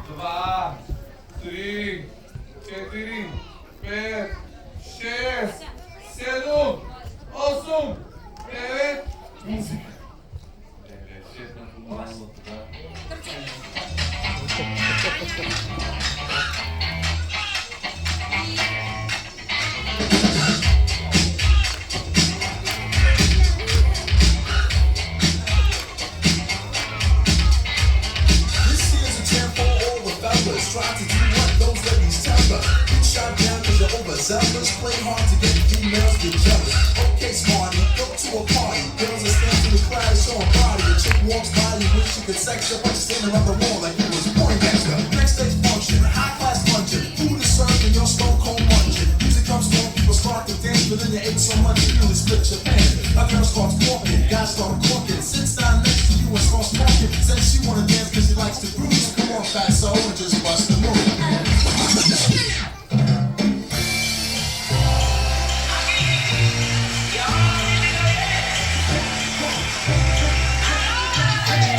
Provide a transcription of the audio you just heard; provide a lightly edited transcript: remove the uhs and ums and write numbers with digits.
2, 3, 4, 5, 6, 7, 8, 9, muzyka. Świetna formuła lotowa. Try to do what those ladies tell us. Get shot down cause you're overzealous. Play hard to get females get jealous. Okay, smarty, go to a party. Girls are standing in the crowd showing body. A chick walks by, you wish you could sex her